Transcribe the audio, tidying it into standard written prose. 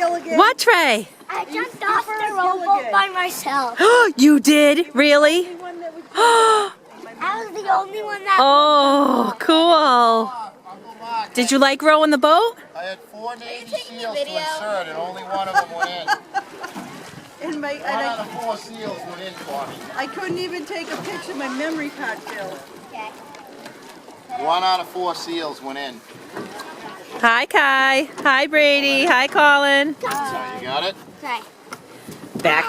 Gilligan. What, Trey? I jumped off the rowboat by myself. You did? Really? One that was I was the only one that. Oh, cool. Did you like rowing the boat? I had 4 Navy SEALs to insert and only one of them went in. in my, One and out of 4 SEAls went in for me. I couldn't even take a picture. My memory card filled. Okay. 1 out of 4 SEAls went in. Hi, Kai. Hi, Brady. Hi, Colin. So you got it? Okay. Back to